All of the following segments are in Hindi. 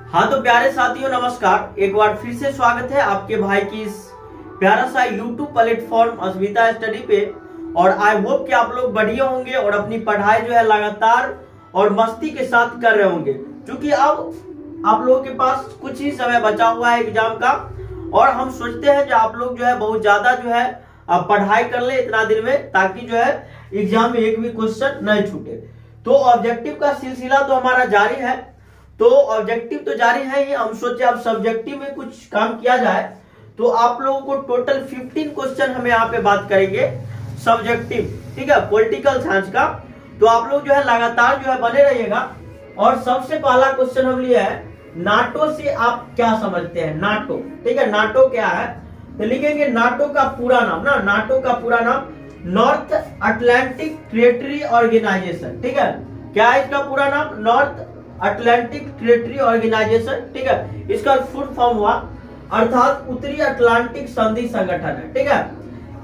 हाँ तो प्यारे साथियों नमस्कार, एक बार फिर से स्वागत है आपके भाई की इस प्यारा सा YouTube प्लेटफॉर्म अस्मिता स्टडी पे। और आई होप कि आप लोग बढ़िया होंगे और अपनी पढ़ाई जो है लगातार और मस्ती के साथ कर रहे होंगे, क्योंकि अब आप लोगों के पास कुछ ही समय बचा हुआ है एग्जाम का। और हम सोचते हैं जो आप लोग जो है बहुत ज्यादा जो है पढ़ाई कर ले इतना दिन में, ताकि जो है एग्जाम में एक भी क्वेश्चन नहीं छूटे। तो ऑब्जेक्टिव का सिलसिला तो हमारा जारी है। तो ऑब्जेक्टिव तो जारी है ही, हम सोचे अब सब्जेक्टिव में कुछ काम किया जाए। तो आप लोगों को टोटल 15 क्वेश्चन हम यहाँ पे बात करेंगे सब्जेक्टिव, ठीक है, पॉलिटिकल साइंस का। तो आप लोग जो है लगातार जो है बने रहिएगा। और सबसे पहला क्वेश्चन हम लिया है, नाटो से आप क्या समझते हैं? नाटो, ठीक है, नाटो क्या है? तो लिखेंगे नाटो का पूरा नाम ना, नाटो का पूरा नाम नॉर्थ अटलांटिक टेरिटरी ऑर्गेनाइजेशन, ठीक है। क्या है इसका पूरा नाम? नॉर्थ अटलांटिक टेरिटरी ऑर्गेनाइजेशन, ठीक है। इसका फुल फॉर्म हुआ अर्थात उत्तरी अटलांटिक संधि संगठन है, ठीक है।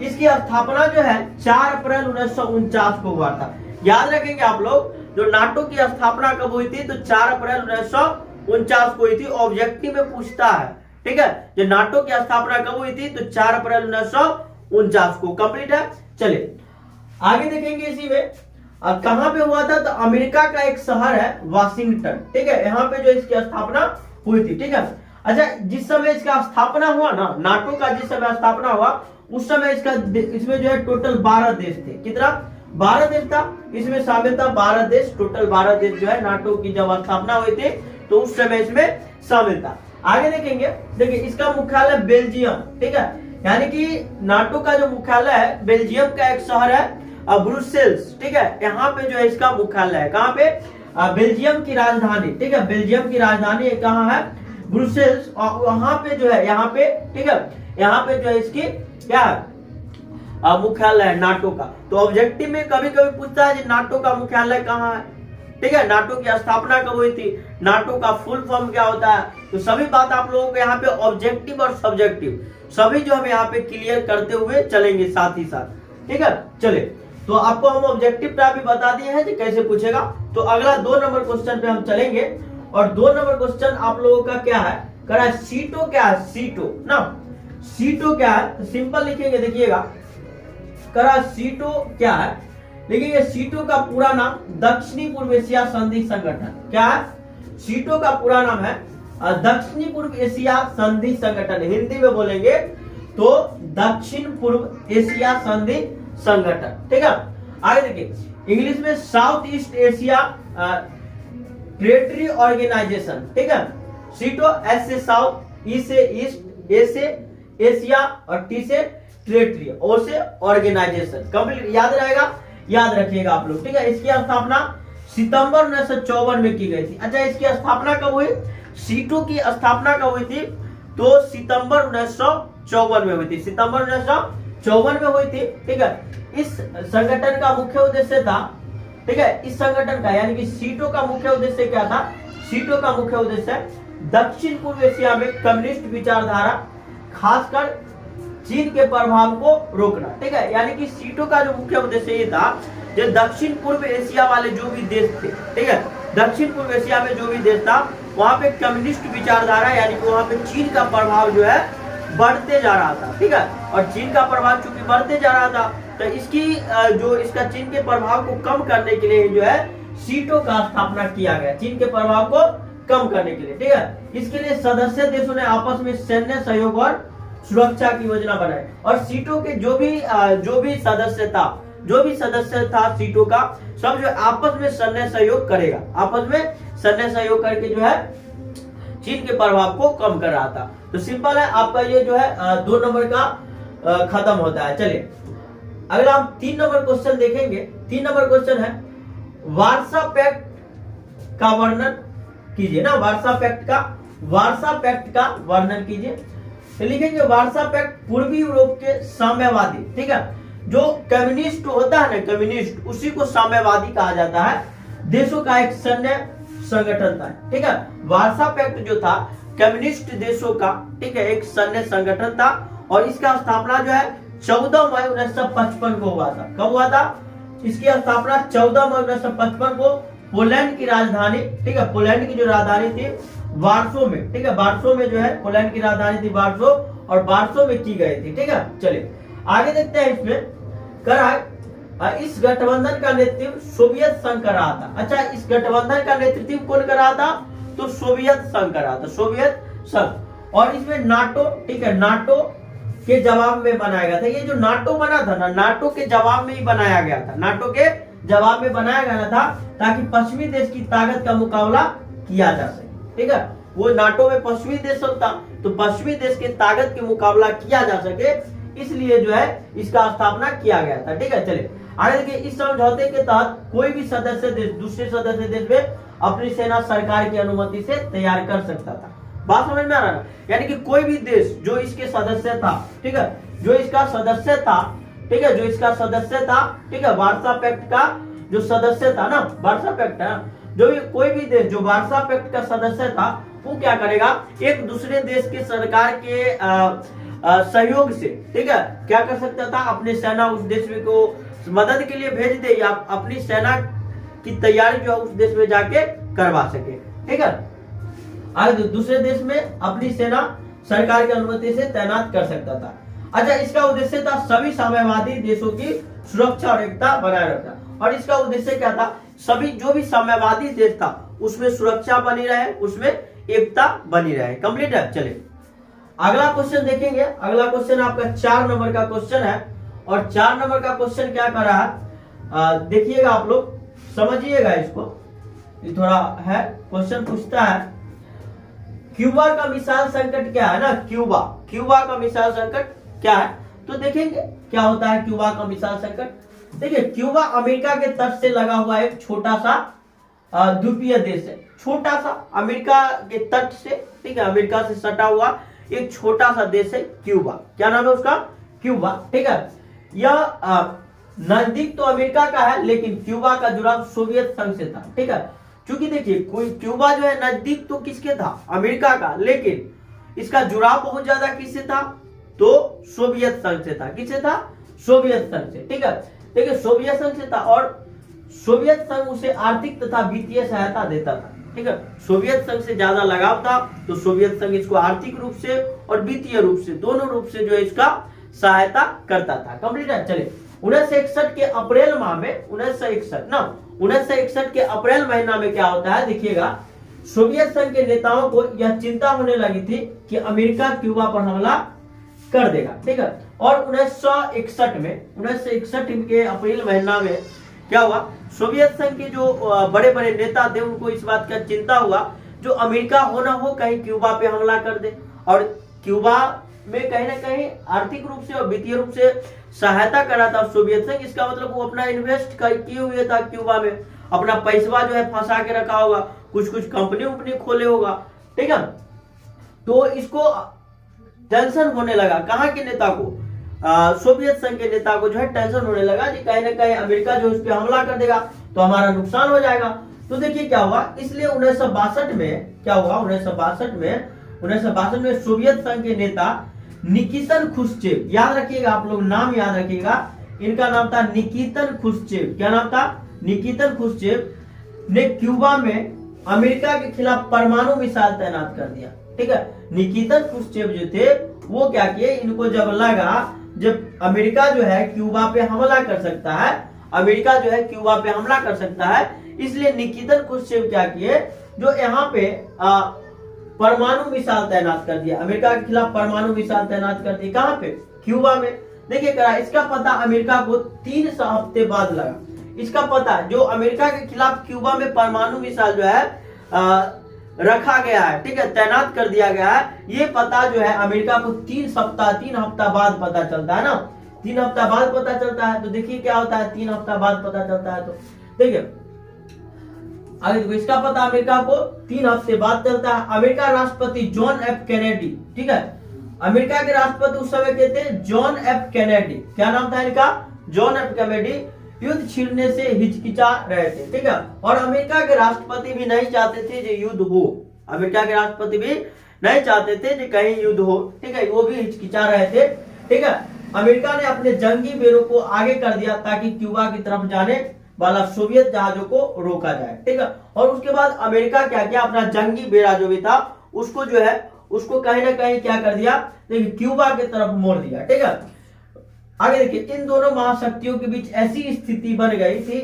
इसकी स्थापना जो है 4 अप्रैल 1949 को हुआ था। याद रखेंगे आप लोग, जो नाटो की स्थापना कब हुई थी? तो 4 अप्रैल 1949 को हुई थी। ऑब्जेक्टिव में पूछता है, ठीक है, जो नाटो की स्थापना कब हुई थी? तो 4 अप्रैल 1949 को। कंप्लीट है। चलिए आगे देखेंगे इसी में कहां पे हुआ था? तो अमेरिका का एक शहर है वाशिंगटन, ठीक है, यहाँ पे जो इसकी स्थापना हुई थी, ठीक है। अच्छा, जिस समय इसका स्थापना हुआ ना, नाटो का जिस समय स्थापना हुआ उस समय इसमें जो है टोटल 12 देश थे। कितना? 12 देश था इसमें शामिल था। 12 देश, टोटल 12 देश जो है नाटो की जब स्थापना हुई थी तो उस समय इसमें शामिल था। आगे देखेंगे, देखिए इसका मुख्यालय बेल्जियम, ठीक है, यानी कि नाटो का जो मुख्यालय है बेल्जियम का एक शहर है ब्रुसेल्स, ठीक है, यहाँ पे जो है इसका मुख्यालय है। कहाँ पे? बेल्जियम की राजधानी, ठीक है, बेल्जियम की राजधानी कहाँ है? ब्रुसेल्स। और वहां पे जो है यहाँ पे, ठीक है, यहाँ पे जो है इसकी क्या है? मुख्यालय है नाटो का। तो ऑब्जेक्टिव में कभी कभी पूछता है नाटो का मुख्यालय कहाँ है, ठीक है, नाटो की स्थापना कब हुई थी, नाटो का फुल फॉर्म क्या होता है। तो सभी बात आप लोगों को यहाँ पे ऑब्जेक्टिव और सब्जेक्टिव सभी जो हम यहाँ पे क्लियर करते हुए चलेंगे साथ ही साथ, ठीक है। चले, तो आपको हम ऑब्जेक्टिव का भी बता दिए हैं कि कैसे पूछेगा। तो अगला 2 नंबर क्वेश्चन पे हम चलेंगे। और 2 नंबर क्वेश्चन आप लोगों का क्या है? करा सीटो क्या है? सीटो ना, सीटो क्या है? तो सिंपल लिखेंगे, देखिएगा, करा सीटो क्या है? लिखेंगे सीटो का पूरा नाम दक्षिणी पूर्व एशिया संधि संगठन। क्या है? सीटो का पूरा नाम है दक्षिणी पूर्व एशिया संधि संगठन। हिंदी में बोलेंगे तो दक्षिण पूर्व एशिया संधि संगठन, ठीक है। आगे देखिए इंग्लिश में South East Asia territory organisation, ठीक है। सीटो एस से साउथ, ई से ईस्ट, ए से एशिया और टी से टेरिटरी, ओ से ऑर्गेनाइजेशन। कंप्लीट याद रहेगा, याद रखिएगा आप लोग, ठीक है। इसकी स्थापना सितंबर 1954 में की गई थी। अच्छा, इसकी स्थापना कब हुई? सीटो की स्थापना कब हुई थी? तो सितंबर 1954 में हुई थी। सितंबर 1954 में हुई थी, ठीक है। इस संगठन का मुख्य उद्देश्य था, ठीक है, इस संगठन का यानी कि सीटो का मुख्य उद्देश्य क्या था? सीटो का मुख्य उद्देश्य दक्षिण पूर्व एशिया में कम्युनिस्ट विचारधारा, खासकर चीन के प्रभाव को रोकना, ठीक है। यानी कि सीटो का जो मुख्य उद्देश्य ये था, जो दक्षिण पूर्व एशिया वाले जो भी देश थे, ठीक है, दक्षिण पूर्व एशिया में जो भी देश था वहां पे कम्युनिस्ट विचारधारा यानी कि वहां पे चीन का प्रभाव जो है बढ़ते जा रहा था, ठीक है। और चीन का प्रभाव चूंकि बढ़ते जा रहा था तो इसकी जो इसका चीन के प्रभाव को कम करने के लिए जो है सीटो का स्थापना किया गया, चीन के प्रभाव को कम करने के लिए, ठीक है। इसके लिए सदस्य देशों ने आपस में सैन्य सहयोग और सुरक्षा की योजना बनाई। और सीटो के जो भी सदस्य था सीटो का, सब जो आपस में सैन्य सहयोग करेगा, आपस में सैन्य सहयोग करके जो है चीन के प्रभाव को कम कर रहा था। तो सिंपल है, आपका ये जो है 2 नंबर का खत्म होता है। चलिए अगला हम 3 नंबर क्वेश्चन देखेंगे। 3 नंबर क्वेश्चन है वार्सा पैक्ट का वर्णन कीजिए ना, वार्सा पैक्ट का वर्णन कीजिए। तो लिखेंगे वार्सा पैक्ट पूर्वी यूरोप के साम्यवादी, ठीक है, जो कम्युनिस्ट होता है ना, कम्युनिस्ट, उसी को साम्यवादी कहा जाता है, देशों का एक सैन्य संगठन था, ठीक है। वार्सा पैक्ट जो था कम्युनिस्ट देशों का, ठीक है, एक सैन्य संगठन था। और इसका स्थापना जो है 14 मई 1955 को हुआ था। कब हुआ था? इसकी स्थापना 14 मई 1955 को पोलैंड की राजधानी, ठीक है, पोलैंड की जो राजधानी थी वार्सो में, ठीक है, वार्सो में जो है पोलैंड की राजधानी थी वार्सो, और वार्सो में की गई थी। ठीक है, चलिए आगे देखते हैं। इसमें करा इस गठबंधन का नेतृत्व सोवियत संघ कर रहा था। अच्छा, इस गठबंधन का नेतृत्व कौन कर रहा था? तो सोवियत संघ कर रहा था, सोवियत संघ। और इसमें नाटो, ठीक है, नाटो के जवाब में बनाया गया था। ये जो नाटो बना था ना, नाटो के जवाब में ही बनाया गया था, नाटो के जवाब में बनाया गया था ताकि पश्चिमी देश की ताकत का मुकाबला किया जा सके। ठीक है, वो नाटो में पश्चिमी देश सब था, तो पश्चिमी देश की ताकत के मुकाबला किया जा सके, इसलिए जो है इसका स्थापना किया गया था। ठीक है, चलिए आगे देखिए। इस समझौते के तहत कोई भी सदस्य देश दूसरे सदस्य देश में अपनी सेना सरकार की अनुमति से तैयार कर सकता था। बात समझ में आ रहा है? यानी कि कोई भी देश जो इसके सदस्य था, ठीक है, जो इसका सदस्य था, ठीक है, जो इसका सदस्य था, ठीक है, वार्सा पैक्ट का जो सदस्य था ना, वार्सा पैक्ट है, जो कोई भी देश जो वार्सा पैक्ट का सदस्य था, वो क्या करेगा? एक दूसरे देश के सरकार के सहयोग से, ठीक है, क्या कर सकता था? अपनी सेना उस देश में को मदद के लिए भेज दे, या अपनी सेना की तैयारी जो है उस देश में जाके करवा सके। ठीक है, आगे दूसरे देश में अपनी सेना सरकार की अनुमति से तैनात कर सकता था। अच्छा, इसका उद्देश्य था सभी साम्यवादी देशों की सुरक्षा और एकता बनाए रखना। और इसका उद्देश्य क्या था? सभी जो भी साम्यवादी देश था उसमें सुरक्षा बनी रहे, उसमें एकता बनी रहे। कंप्लीट है। चलिए अगला क्वेश्चन देखेंगे। अगला क्वेश्चन आपका 4 नंबर का क्वेश्चन है, और 4 नंबर का क्वेश्चन क्या कर रहा है, देखिएगा, आप लोग समझिएगा इसको, ये थोड़ा है। क्वेश्चन पूछता है क्यूबा का मिसाइल संकट क्या है ना, क्यूबा का मिसाइल संकट क्या है? तो देखेंगे क्या होता है क्यूबा का मिसाइल संकट। देखिए, क्यूबा अमेरिका के तट से लगा हुआ एक छोटा सा द्वीपीय देश है, छोटा सा, अमेरिका के तट से, ठीक है, अमेरिका से सटा हुआ एक छोटा सा देश है क्यूबा। क्या नाम है उसका? क्यूबा। ठीक है, यह नजदीक तो अमेरिका का है, लेकिन क्यूबा का जुड़ाव सोवियत संघ से था। ठीक है, क्योंकि देखिए कोई क्यूबा जो है नजदीक तो किसके था? अमेरिका का, लेकिन इसका जुड़ाव बहुत ज्यादा किससे था? तो सोवियत संघ से था। किससे था? सोवियत संघ से। ठीक है, देखिए सोवियत संघ से था, और सोवियत संघ उसे आर्थिक तथा वित्तीय सहायता देता था। ठीक है, सोवियत संघ से ज्यादा लगाव था, तो सोवियत संघ इसको आर्थिक रूप से और वित्तीय रूप से, दोनों रूप से जो है इसका सहायता करता था। कंप्लीट है। चलिए 1961 के अप्रैल माह में, 1961 के अप्रैल महीना में क्या होता है देखिएगा, सोवियत संघ के नेताओं को यह चिंता होने लगी थी कि अमेरिका क्यूबा पर हमला कर देगा। ठीक है, और 1961 के अप्रैल महीना में क्या हुआ, सोवियत संघ के जो बड़े बड़े नेता थे उनको इस बात का चिंता हुआ जो अमेरिका हो ना हो कहीं क्यूबा पे हमला कर दे, और क्यूबा में कहीं ना कहीं आर्थिक रूप से और वित्तीय रूप से सहायता कर रहा था सोवियत संघ। इसका मतलब वो अपना इन्वेस्ट किए हुए था क्यूबा में, अपना पैसा जो है फंसा के रखा होगा, कुछ कुछ कंपनी उपनी खोले होगा। ठीक है, तो इसको टेंशन होने लगा, कहाँ के नेता को, सोवियत संघ के नेता को जो है टेंशन होने लगा कि कहीं ना कहीं अमेरिका जो उस पर हमला कर देगा तो हमारा नुकसान हो जाएगा। तो देखिए क्या हुआ, इसलिए 1962 में क्या हुआ, 1962 में सोवियत संघ के नेता निकिसन खुश्चेव, याद रखिएगा आप लोग, नाम याद रखिएगा, इनका नाम था निकिसन खुश्चेव। क्या नाम था? निकिसन खुश्चेव ने क्यूबा में अमेरिका के खिलाफ परमाणु मिसाइल तैनात कर दिया। ठीक है, निकिसन खुश्चेव जो थे वो क्या किए, इनको जब लगा जब अमेरिका जो है क्यूबा पे हमला कर सकता है, अमेरिका जो है क्यूबा पे हमला कर सकता है, इसलिए निकिसन खुश्चेव क्या किए, जो यहाँ पे परमाणु मिसाइल तैनात कर दिया, अमेरिका के खिलाफ परमाणु मिसाइल तैनात कर दिया। कहाँ पे? क्यूबा में। देखिए इसका पता अमेरिका को 3 हफ्ते बाद लगा। इसका पता जो अमेरिका के खिलाफ क्यूबा में परमाणु मिसाइल जो है रखा गया है, ठीक है, तैनात कर दिया गया है, ये पता जो है अमेरिका को 3 हफ्ता बाद पता चलता है ना, 3 हफ्ता बाद पता चलता है। तो देखिए क्या होता है, 3 हफ्ता बाद पता चलता है। तो देखिए आगे देखो, इसका पता अमेरिका को 3 हफ्ते बाद चलता है। अमेरिका राष्ट्रपति जॉन एफ कैनेडी, ठीक है, अमेरिका के राष्ट्रपति उस समय के थे जॉन एफ कैनेडी। क्या नाम था इनका? जॉन एफ कैनेडी युद्ध छिड़ने से हिचकिचा रहे थे। ठीक है, और अमेरिका के राष्ट्रपति भी नहीं चाहते थे कि युद्ध हो, अमेरिका के राष्ट्रपति भी नहीं चाहते थे कि कहीं युद्ध हो। ठीक है, वो भी हिचकिचा रहे थे। ठीक है, अमेरिका ने अपने जंगी बेड़ों को आगे कर दिया ताकि क्यूबा की तरफ जाने वाला सोवियत जहाजों को रोका जाए। ठीक है, और उसके बाद अमेरिका क्या किया, अपना जंगी बेड़ा जो भी था उसको जो है उसको कहीं ना कहीं क्या कर दिया, देखिए क्यूबा की तरफ मोड़ दिया। ठीक है, आगे देखिए इन दोनों महाशक्तियों के बीच ऐसी स्थिति बन गई थी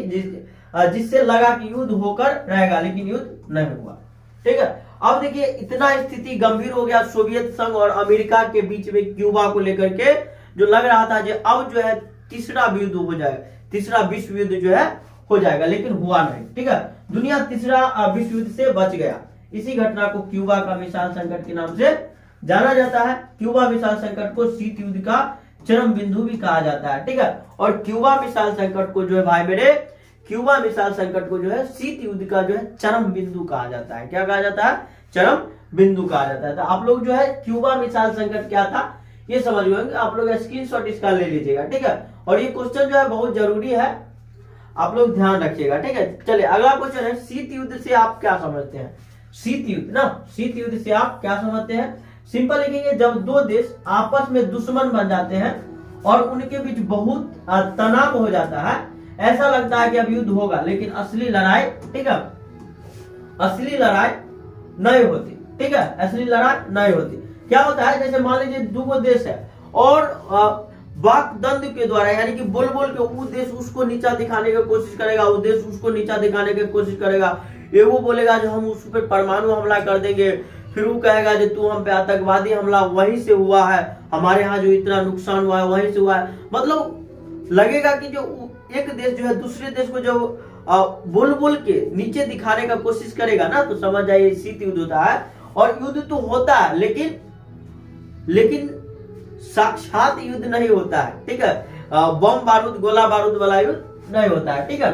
जिससे लगा कि युद्ध होकर रहेगा, लेकिन युद्ध नहीं हुआ। ठीक है, अब देखिए इतना स्थिति गंभीर हो गया सोवियत संघ और अमेरिका के बीच में क्यूबा को लेकर के, जो लग रहा था जो अब जो है तीसरा युद्ध हो जाएगा, तीसरा विश्व युद्ध जो है हो जाएगा, लेकिन हुआ नहीं। ठीक है, दुनिया तीसरा विश्व युद्ध से बच गया। इसी घटना को क्यूबा का मिसाइल संकट के नाम से जाना जाता है। क्यूबा मिसाइल संकट को शीत युद्ध का चरम बिंदु भी कहा जाता है। ठीक है, और क्यूबा मिसाइल संकट को जो है भाई मेरे, क्यूबा मिसाइल संकट को जो है शीत युद्ध का जो है चरम बिंदु कहा जाता है। क्या कहा जाता है? चरम बिंदु कहा जाता है। तो आप लोग जो है क्यूबा मिसाइल संकट क्या था ये समझ गए, आप लोग स्क्रीनशॉट इसका ले लीजिएगा। ठीक है, और ये क्वेश्चन जो है बहुत जरूरी है, आप लोग ध्यान रखिएगा। ठीक है, चलिए अगला क्वेश्चन है, शीत युद्ध से आप क्या समझते हैं? शीत युद्ध ना, शीत युद्ध से आप क्या समझते हैं? सिंपल लिखेंगे, जब दो देश आपस में दुश्मन बन जाते हैं और उनके बीच बहुत तनाव हो जाता है, ऐसा लगता है कि अब युद्ध होगा, लेकिन असली लड़ाई, ठीक है, असली लड़ाई नहीं होती। ठीक है, असली लड़ाई नहीं होती। क्या होता है, जैसे मान लीजिए दो देश है और वाक दंड के द्वारा, यानी कि बोल बोल के वो देश उसको नीचा दिखाने की कोशिश करेगा, वो देश उसको नीचा दिखाने की कोशिश करेगा। ये वो बोलेगा जो हम उस पर परमाणु हमला कर देंगे, फिर वो कहेगा जो तू हम पे आतंकवादी हमला वहीं से हुआ है, हमारे यहाँ जो इतना नुकसान हुआ है वहीं से हुआ है। मतलब लगेगा कि जो एक देश जो है दूसरे देश को जो बोल बोल के नीचे दिखाने का कोशिश करेगा ना, तो समझ जाइए शीत युद्ध होता है। और युद्ध तो होता है, लेकिन साक्षात युद्ध नहीं होता है। ठीक है, बम बारूद गोला बारूद वाला युद्ध नहीं होता है। ठीक है,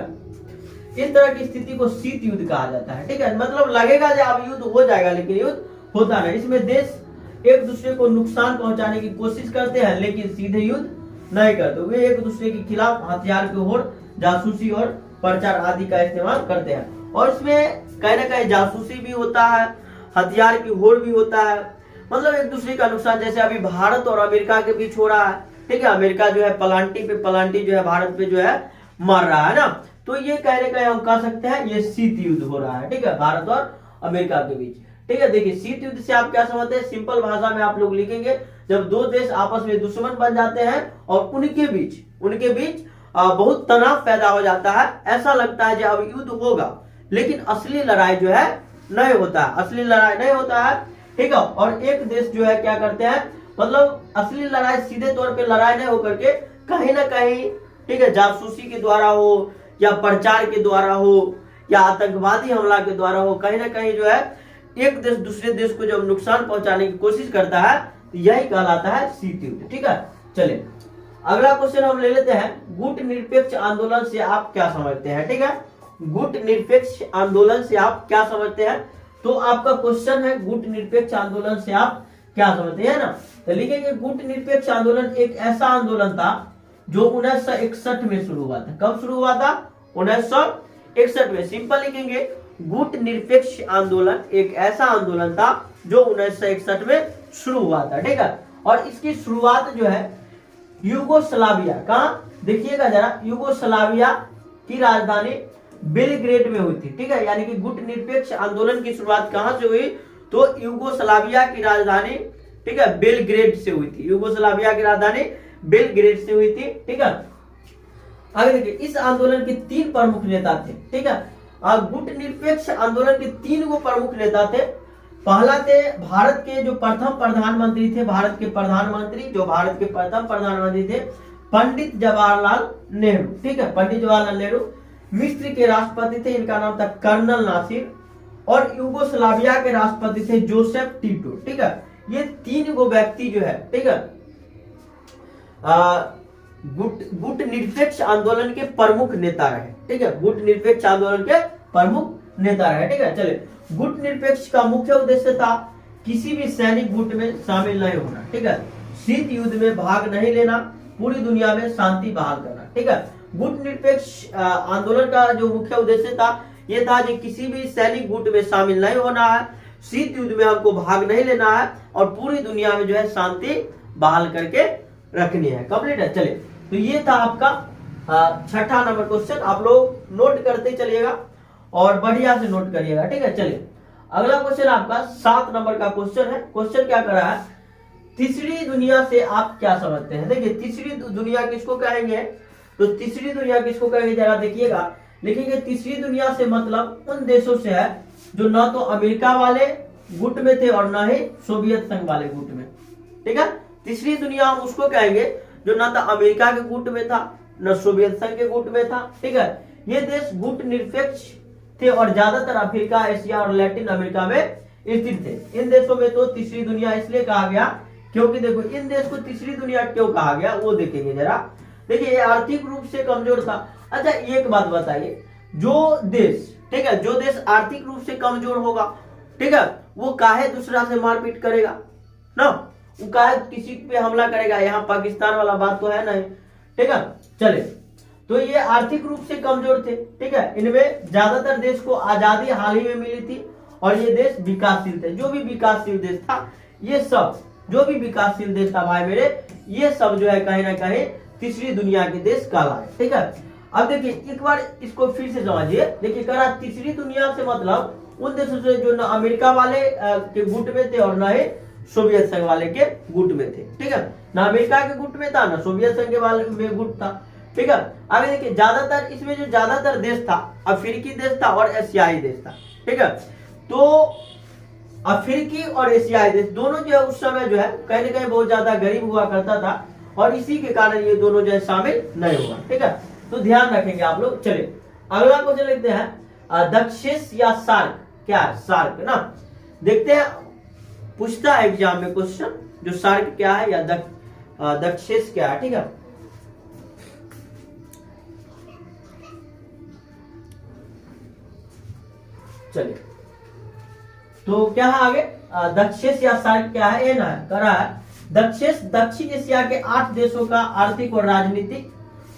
इस तरह की स्थिति को शीत युद्ध कहा जाता है। ठीक है, मतलब लगेगा कि अब युद्ध हो जाएगा, लेकिन युद्ध होता नहीं। इसमें देश एक दूसरे को नुकसान पहुंचाने की कोशिश करते हैं, लेकिन सीधे युद्ध नहीं करते। वे एक दूसरे के खिलाफ हथियार की होड़, जासूसी और प्रचार आदि का इस्तेमाल करते हैं। और इसमें कहीं ना कहीं जासूसी भी होता है, हथियार की होड़ भी होता है, मतलब एक दूसरे का नुकसान। जैसे अभी भारत और अमेरिका के बीच हो रहा है। ठीक है, अमेरिका जो है पलांटी जो है भारत पे जो है मार रहा है ना, तो ये कह हम कह सकते हैं ये शीत युद्ध हो रहा है। ठीक है, भारत और अमेरिका के बीच। ठीक है, देखिए शीत युद्ध से आप क्या समझते हैं? सिंपल भाषा में आप लोग लिखेंगे, जब दो देश आपस में दुश्मन बन जाते हैं और उनके बीच बहुत तनाव पैदा हो जाता है, ऐसा लगता है कि अब युद्ध होगा, लेकिन असली लड़ाई जो है नहीं होता है, असली लड़ाई नहीं होता है। ठीक है, और एक देश जो है क्या करते हैं, मतलब असली लड़ाई सीधे तौर पे लड़ाई नहीं होकर के कहीं ना कहीं, ठीक है, जासूसी के द्वारा हो या प्रचार के द्वारा हो या आतंकवादी हमला के द्वारा हो, कहीं ना कहीं जो है एक देश दूसरे देश को जब नुकसान पहुंचाने की कोशिश करता है, तो यही कहलाता है शीत युद्ध। ठीक है, चलिए अगला क्वेश्चन हम ले लेते हैं, गुट निरपेक्ष आंदोलन से आप क्या समझते हैं? ठीक है, गुट निरपेक्ष आंदोलन से आप क्या समझते हैं? तो आपका क्वेश्चन है गुट निरपेक्ष आंदोलन से आप क्या समझते हैं ना, तो लिखेंगे गुट निरपेक्ष आंदोलन एक ऐसा आंदोलन था जो 1961 में शुरू हुआ था। कब शुरू हुआ था? 1961 में। सिंपल लिखेंगे, गुट निरपेक्ष आंदोलन एक ऐसा आंदोलन था जो 1961 में शुरू हुआ था। ठीक है, और इसकी शुरुआत जो है यूगोस्लाविया, कहाँ देखिएगा जरा, यूगोस्लाविया की राजधानी बेलग्रेड में हुई थी। ठीक है, यानी कि गुट निरपेक्ष आंदोलन की शुरुआत कहां से हुई? तो यूगोस्लाविया की राजधानी, ठीक है, बेलग्रेड से हुई थी। यूगोस्लाविया की राजधानी बेलग्रेड से हुई थी। ठीक है, आगे देखिए, इस आंदोलन के 3 प्रमुख नेता थे। ठीक है, गुट निरपेक्ष आंदोलन के 3 गो प्रमुख नेता थे। पहला थे भारत के जो प्रथम प्रधानमंत्री थे, भारत के प्रथम प्रधानमंत्री थे पंडित जवाहरलाल नेहरू। ठीक है, पंडित जवाहरलाल नेहरू। मिस्र के राष्ट्रपति थे, इनका नाम था कर्नल नासिर। और यूगोस्लाविया के राष्ट्रपति थे जोसेफ टीटो। ठीक है, ये 3 गो व्यक्ति जो है, ठीक है, गुट निरपेक्ष आंदोलन के प्रमुख नेता रहे। ठीक है, गुट निरपेक्ष आंदोलन के प्रमुख नेता रहे। ठीक है, चलिए, गुट निरपेक्ष का मुख्य उद्देश्य था किसी भी सैनिक गुट में शामिल नहीं होना। ठीक है, शीत युद्ध में भाग नहीं लेना, पूरी दुनिया में शांति बहाल करना। ठीक है, गुट निरपेक्ष आंदोलन का जो मुख्य उद्देश्य था ये था कि किसी भी सैनिक गुट में शामिल नहीं होना है, शीत युद्ध में हमको भाग नहीं लेना है और पूरी दुनिया में जो है शांति बहाल करके रखनी है। कंप्लीट है। चलिए, तो ये था आपका 6ठा नंबर क्वेश्चन। आप लोग नोट करते चलिएगा और बढ़िया से नोट करिएगा। ठीक है, चलिए अगला क्वेश्चन आपका 7 नंबर का क्वेश्चन है। क्वेश्चन क्या कर रहा है, तीसरी दुनिया से आप क्या समझते हैं। देखिए तीसरी दुनिया किसको कहेंगे, तो तीसरी दुनिया किसको कहेंगे जरा देखिएगा, लिखेंगे तीसरी दुनिया से मतलब उन देशों से है जो न तो अमेरिका वाले गुट में थे और न ही सोवियत संघ वाले गुट में। ठीक है, तीसरी दुनिया हम उसको कहेंगे जो न तो अमेरिका के गुट में था न सोवियत संघ के गुट में था। ठीक है, ये देश गुट निरपेक्ष थे और ज्यादातर अफ्रीका, एशिया और लैटिन अमेरिका में स्थित थे। इन देशों में तो तीसरी दुनिया इसलिए कहा गया क्योंकि देखो इन देश को तीसरी दुनिया क्यों कहा गया वो देखेंगे जरा। देखिए ये आर्थिक रूप से कमजोर था। अच्छा एक बात बताइए, जो देश, ठीक है, जो देश आर्थिक रूप से कमजोर होगा, ठीक है, वो काहे दूसरा से मारपीट करेगा ना, वो काहे किसी पे हमला करेगा। यहाँ पाकिस्तान वाला बात तो है नहीं। ठीक है, चले, तो ये आर्थिक रूप से कमजोर थे। ठीक है, इनमें ज्यादातर देश को आजादी हाल ही में मिली थी और ये देश विकासशील थे। जो भी विकासशील देश था, ये सब जो भी विकासशील देश था भाई मेरे, ये सब जो है कहीं ना कहीं तीसरी दुनिया के देश कहलाए। ठीक है, अब देखिए एक बार इसको फिर से समझिए। देखिए कह रहा तीसरी दुनिया से मतलब उन देशों से जो न अमेरिका वाले के गुट में थे और न ही सोवियत संघ वाले के गुट में थे। ठीक है, ना अमेरिका के गुट में था ना सोवियत संघ के वाले में गुट था। ठीक है, आगे देखिए ज्यादातर इसमें जो ज्यादातर देश था अफ्रीकी देश था और एशियाई देश था। ठीक है, तो अफ्रीकी और एशियाई देश दोनों जो है उस समय जो है कहीं ना कहीं बहुत ज्यादा गरीब हुआ करता था और इसी के कारण ये दोनों जो है शामिल नहीं हुआ। ठीक है, तो ध्यान रखेंगे आप लोग। चलिए अगला क्वेश्चन लिखते हैं, दक्षिश या सार्क क्या है, सार्क ना, देखते हैं पूछता है एग्जाम में क्वेश्चन, जो सार्क क्या है या दक्षिश क्या है। ठीक है, चलिए तो क्या है आगे, दक्षिश या सार्क क्या है, ये ना है कह रहा है दक्षिश दक्षिण एशिया के 8 देशों का आर्थिक और राजनीतिक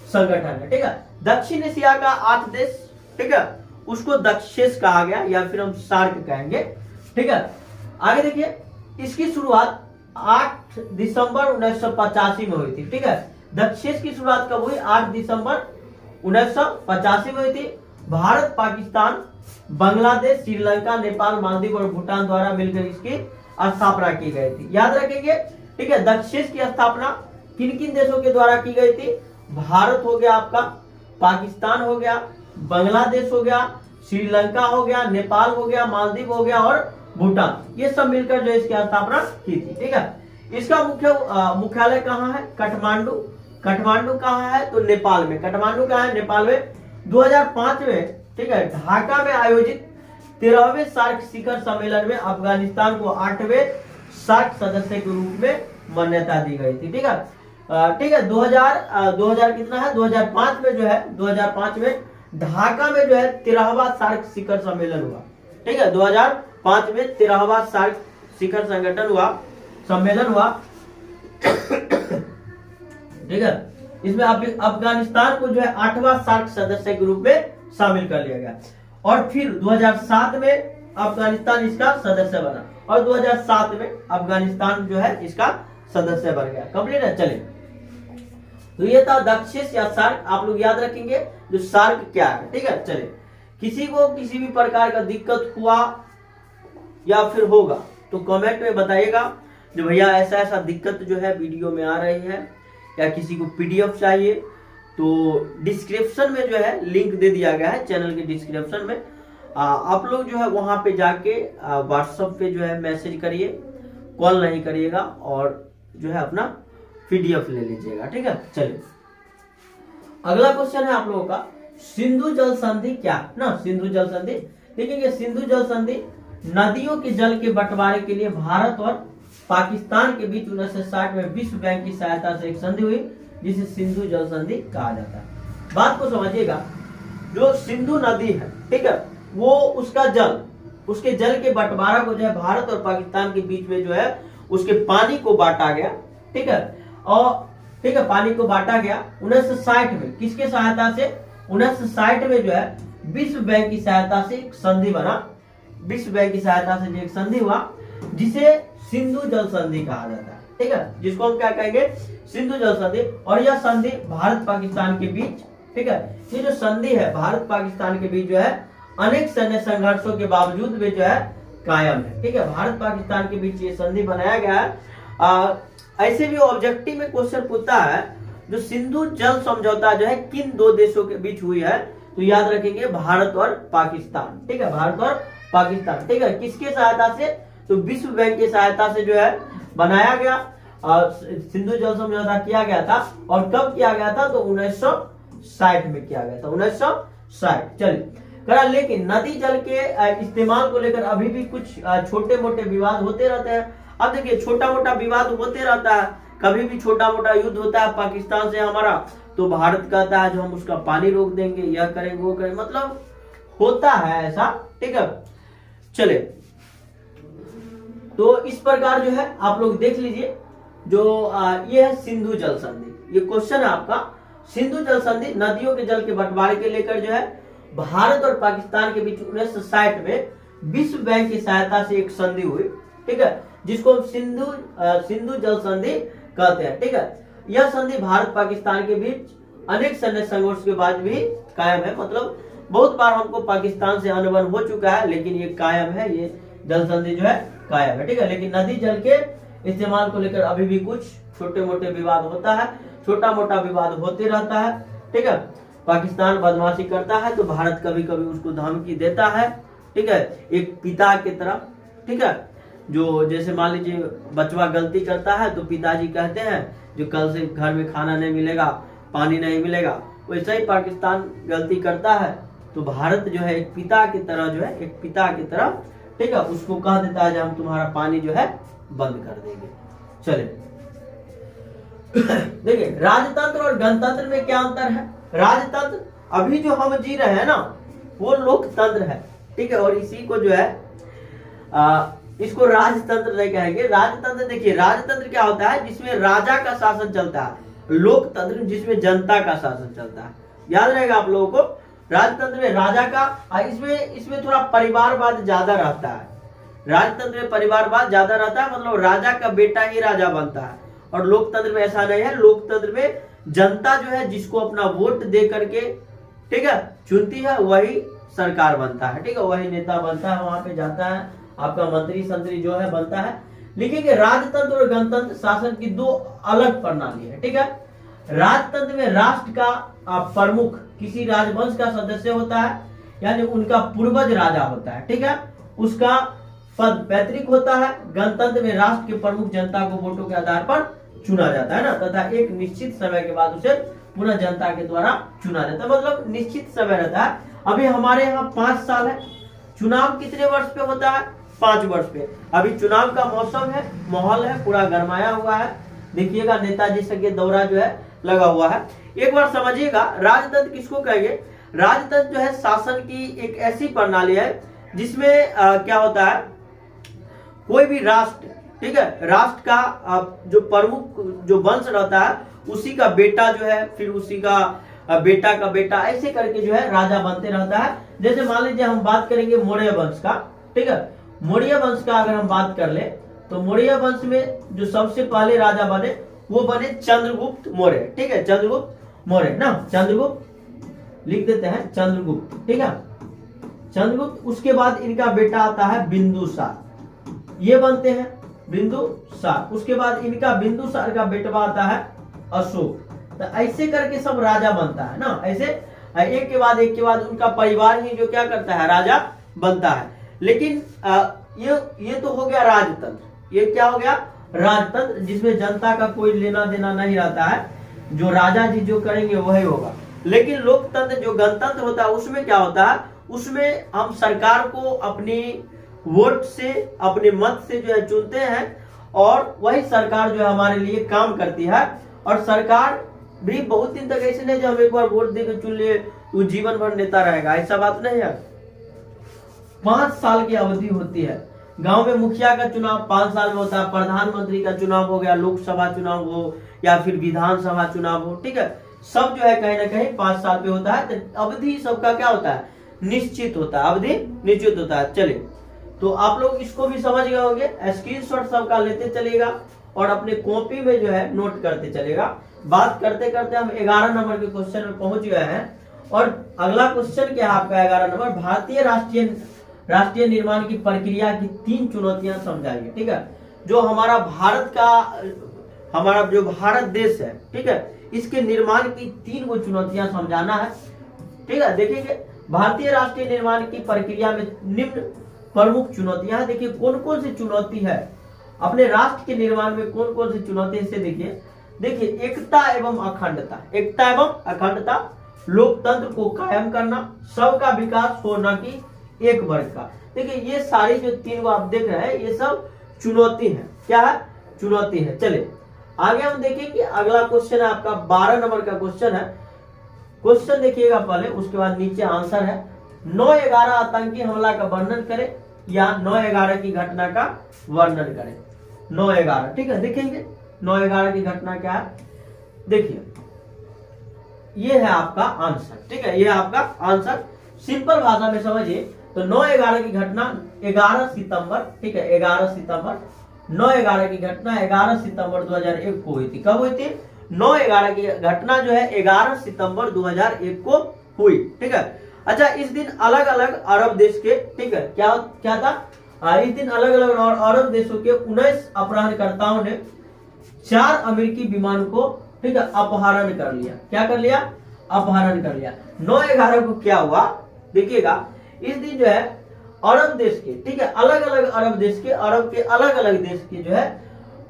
संगठन है। ठीक है, दक्षिण एशिया का 8 देश, ठीक है, उसको दक्षिश कहा गया या फिर हम सार्क कहेंगे। ठीक है, आगे देखिए इसकी शुरुआत 8 दिसंबर 1985 में हुई थी। ठीक है, दक्षिश की शुरुआत कब हुई, 8 दिसंबर 1985 में हुई थी। भारत, पाकिस्तान, बांग्लादेश, श्रीलंका, नेपाल, मालदीव और भूटान द्वारा मिलकर इसकी स्थापना की गई थी। याद रखेंगे। ठीक है, दक्षिश की स्थापना किन किन देशों के द्वारा की गई थी, भारत हो गया आपका, पाकिस्तान हो गया, बांग्लादेश हो गया, श्रीलंका हो गया, नेपाल हो गया, मालदीव हो गया और भूटान, ये सब मिलकर जो इसकी स्थापना की थी। ठीक है, इसका मुख्यालय कहाँ है, काठमांडू। काठमांडू कहाँ है, तो नेपाल में। काठमांडू कहाँ है, नेपाल में। 2005 में, ठीक है, ढाका में आयोजित 13वें सार्क शिखर सम्मेलन में अफगानिस्तान को 8वें सार्क सदस्य के रूप में मान्यता दी गई थी। ठीक है, ठीक है, 2000 कितना है, 2005 में जो है 2005 में ढाका में जो है 13वां सार्क शिखर सम्मेलन हुआ। ठीक है, 2005 में 13वां सार्क शिखर सम्मेलन हुआ। ठीक है, इसमें अफगानिस्तान को जो है 8वां सार्क सदस्य के रूप में शामिल कर लिया गया और फिर 2007 में अफगानिस्तान इसका सदस्य बना और 2007 में अफगानिस्तान जो है इसका सदस्य बन गया। कंप्लीट है। चलिए, तो ये था दक्षिश या सार्क, आप लोग याद रखेंगे जो सार्क क्या है। ठीक है, चलिए, किसी को किसी भी प्रकार का दिक्कत हुआ या फिर होगा तो कमेंट में बताइएगा जो भैया ऐसा ऐसा दिक्कत जो है वीडियो में आ रही है, या किसी को पीडीएफ चाहिए तो डिस्क्रिप्शन में जो है लिंक दे दिया गया है चैनल के डिस्क्रिप्शन में। आप लोग जो है वहां पे जाके व्हाट्सएप पे जो है मैसेज करिए, कॉल नहीं करिएगा और जो है अपना पीडीएफ ले लीजिएगा। ठीक है, चलिए अगला क्वेश्चन है आप लोगों का, सिंधु जल संधि क्या ना, सिंधु जल संधि देखेंगे। सिंधु जल संधि नदियों के जल के बंटवारे के लिए भारत और पाकिस्तान के बीच 1960 में विश्व बैंक की सहायता से एक संधि हुई जिसे सिंधु जल संधि कहा जाता है। बात को समझिएगा, जो सिंधु नदी है, ठीक है, वो उसके जल के बंटवारा को जो है भारत और पाकिस्तान के बीच में जो है उसके पानी को बांटा गया। ठीक है, और ठीक है, पानी को बांटा गया 1960 में किसके सहायता से, 1960 में जो है विश्व बैंक की सहायता से एक संधि बना। विश्व बैंक की सहायता से जो एक संधि हुआ जिसे सिंधु जल संधि कहा जाता है। ठीक है, जिसको हम क्या कहेंगे, सिंधु जल संधि। और यह संधि भारत पाकिस्तान के बीच, ठीक है, ये जो संधि है भारत पाकिस्तान के बीच जो है अनेक सैन्य संघर्षों के बावजूद भी जो है कायम है। ठीक है, भारत पाकिस्तान के बीच ये संधि बनाया गया है। ऐसे भी ऑब्जेक्टिव में क्वेश्चन पूछता है जो सिंधु जल समझौता जो है किन दो देशों के बीच हुई है, तो याद रखेंगे भारत और पाकिस्तान। ठीक है, भारत और पाकिस्तान। ठीक है, किसके सहायता से, तो विश्व बैंक की सहायता से जो है बनाया गया। सिंधु जल समझौता किया गया था और कब किया गया था, तो 1960 में किया गया था, 1960। चलिए, लेकिन नदी जल के इस्तेमाल को लेकर अभी भी कुछ छोटे मोटे विवाद होते रहते हैं। अब देखिए, छोटा मोटा विवाद होते रहता है, कभी भी छोटा मोटा युद्ध होता है पाकिस्तान से हमारा, तो भारत कहता है जो हम उसका पानी रोक देंगे, यह करेंगे वो करेंगे, मतलब होता है ऐसा। ठीक है, चले, तो इस प्रकार जो है आप लोग देख लीजिए, जो ये है सिंधु जल संधि। ये क्वेश्चन है आपका, सिंधु जल संधि नदियों के जल के बंटवारे के लेकर जो है भारत और पाकिस्तान के बीच 1960 में विश्व बैंक की सहायता से एक संधि हुई। ठीक है, जिसको हम सिंधु जल संधि कहते हैं। ठीक है, यह संधि भारत पाकिस्तान के बीच अनेक सैन्य संघर्ष के बाद भी कायम है। मतलब बहुत बार हमको पाकिस्तान से अनबन हो चुका है, लेकिन ये कायम है, ये जल संधि जो है कायम है। ठीक है, लेकिन नदी जल के इस्तेमाल को लेकर अभी भी कुछ छोटे मोटे विवाद होता है, छोटा मोटा विवाद होते रहता है। ठीक है, पाकिस्तान बदमाशी करता है तो भारत कभी कभी उसको धमकी देता है। ठीक है, एक पिता की तरह। ठीक है, जो जैसे मान लीजिए बचवा गलती करता है तो पिताजी कहते हैं जो कल से घर में खाना नहीं मिलेगा, पानी नहीं मिलेगा, वैसे ही पाकिस्तान गलती करता है तो भारत जो है एक पिता की तरह जो है, एक पिता की तरह, ठीक है, उसको कह देता है जो हम तुम्हारा पानी जो है बंद कर देंगे। चले, देखिए, राजतंत्र और गणतंत्र में क्या अंतर है। राजतंत्र अभी जो हम जी रहे हैं ना, वो लोकतंत्र है। ठीक है, और इसी को जो है इसको राजतंत्र नहीं कहेंगे। राजतंत्र, देखिए, राजतंत्र क्या होता है, जिसमें राजा का शासन चलता है। लोकतंत्र जिसमें जनता का शासन चलता है। याद रहेगा आप लोगों को, राजतंत्र में राजा का, इसमें थोड़ा परिवारवाद ज्यादा रहता है। राजतंत्र में परिवारवाद ज्यादा रहता है, मतलब राजा का बेटा ही राजा बनता है। और लोकतंत्र में ऐसा नहीं है। लोकतंत्र में जनता जो है जिसको अपना वोट दे करके, ठीक है, चुनती है, वही सरकार बनता है। ठीक है, वही नेता बनता है, वहां पे जाता है, आपका मंत्री संतरी जो है बनता है। लिखिए, राजतंत्र और गणतंत्र शासन की दो अलग प्रणाली है। ठीक है, राजतंत्र में राष्ट्र का प्रमुख किसी राजवंश का सदस्य होता है, यानी उनका पूर्वज राजा होता है। ठीक है, उसका पद पैतृक होता है। गणतंत्र में राष्ट्र के प्रमुख जनता को वोटों के आधार पर चुना जाता है ना, तथा एक निश्चित समय के बाद उसे पुनः जनता के द्वारा चुना जाता है। मतलब निश्चित समय रहता है। अभी हमारे यहाँ 5 साल है। चुनाव कितने वर्ष पे होता है, 5 वर्ष पे। अभी चुनाव का मौसम है, माहौल है, पूरा गरमाया हुआ है। देखिएगा, नेताजी से के दौरा जो है लगा हुआ है। एक बार समझिएगा, राजतंत्र किसको कहेंगे। राजतंत्र जो है शासन की एक ऐसी प्रणाली है जिसमें क्या होता है, कोई भी राष्ट्र, ठीक है, राष्ट्र का जो प्रमुख जो वंश रहता है उसी का बेटा जो है, फिर उसी का बेटा का बेटा, ऐसे करके जो है राजा बनते रहता है। जैसे मान लीजिए हम बात करेंगे मौर्य वंश का। ठीक है, मौर्य वंश का अगर हम बात कर ले तो मौर्य वंश में जो सबसे पहले राजा बने वो बने चंद्रगुप्त मौर्य। ठीक है, चंद्रगुप्त मौर्य ना, चंद्रगुप्त लिख देते हैं, चंद्रगुप्त। ठीक है, चंद्रगुप्त। उसके बाद इनका बेटा आता है बिंदुसार, ये बनते हैं बिंदुसार। उसके बाद इनका बिंदुसार का बेटवा आता है अशोक। तो ऐसे करके सब राजा बनता है ना, ऐसे एक के बाद उनका परिवार ही जो क्या करता है, राजा बनता है। लेकिन ये तो हो गया राजतंत्र। ये क्या हो गया, राजतंत्र, जिसमें जनता का कोई लेना देना नहीं रहता है, जो राजा जी जो करेंगे वही होगा। लेकिन लोकतंत्र जो गणतंत्र होता है उसमें क्या होता है, उसमें हम सरकार को अपनी वोट से, अपने मत से जो है चुनते हैं और वही सरकार जो है हमारे लिए काम करती है। और सरकार भी बहुत दिन तक ऐसे नहीं जो हम एक बार वोट देकर चुन लिए तो जीवन भर नेता रहेगा, ऐसा बात नहीं है। 5 साल की अवधि होती है। गांव में मुखिया का चुनाव 5 साल में होता है, प्रधानमंत्री का चुनाव हो गया, लोकसभा चुनाव हो या फिर विधानसभा चुनाव हो, ठीक है, सब जो है कहीं ना कहीं 5 साल पे होता है। तो अवधि सबका क्या होता है, निश्चित होता है, अवधि निश्चित होता है। चलिए, तो आप लोग इसको भी समझ गए होंगे। स्क्रीनशॉट सबका लेते चलेगा और अपने कॉपी में जो है नोट करते चलेगा। बात करते करते हम 11 नंबर के क्वेश्चन में पहुंच गए हैं। और अगला क्वेश्चन क्या है आपका 11 नंबर, भारतीय राष्ट्रीय राष्ट्रीय निर्माण की प्रक्रिया की 3 चुनौतियां समझाइए। ठीक है, जो हमारा जो भारत देश है, ठीक है, इसके निर्माण की 3 गो चुनौतियां समझाना है। ठीक है, देखेंगे भारतीय राष्ट्रीय निर्माण की प्रक्रिया में निम्न प्रमुख चुनौतियां, देखिए कौन कौन सी चुनौती है अपने राष्ट्र के निर्माण में, कौन कौन सी चुनौती है, इसे देखिए एकता एवं अखंडता, एकता एवं अखंडता, लोकतंत्र को कायम करना, सबका विकास हो न कि एक वर्ग का। देखिए ये सारी जो 3 गो आप देख रहे हैं ये सब चुनौती है। क्या है? चुनौती है। चलिए आगे हम देखें कि अगला क्वेश्चन है आपका 12 नंबर का क्वेश्चन है। क्वेश्चन देखिएगा पहले, उसके बाद नीचे आंसर है। 9/11 आतंकी हमला का वर्णन करें या 9/11 की घटना का वर्णन करें। 9/11, ठीक है, देखेंगे 9/11 की घटना क्या है। देखिए ये है आपका आंसर। ठीक है, ये आपका आंसर सिंपल भाषा में समझिए तो 9/11 की घटना 11 सितंबर, ठीक है, 11 सितंबर 9/11 की घटना 11 सितंबर 2001 को हुई थी। कब हुई थी? 9/11 की घटना जो है 11 सितंबर 2001 को हुई। ठीक है, अच्छा इस दिन अलग अलग अरब देश के, ठीक है, क्या था, इस दिन अलग अलग अरब देशों के 19 अपहरणकर्ताओं ने 4 अमेरिकी विमान को, ठीक है, अपहरण कर लिया। क्या कर लिया? अपहरण कर लिया। 9/11 को क्या हुआ देखिएगा, इस दिन जो है अरब देश के, ठीक है, अलग अलग अरब देश के, अरब के अलग अलग देश के जो है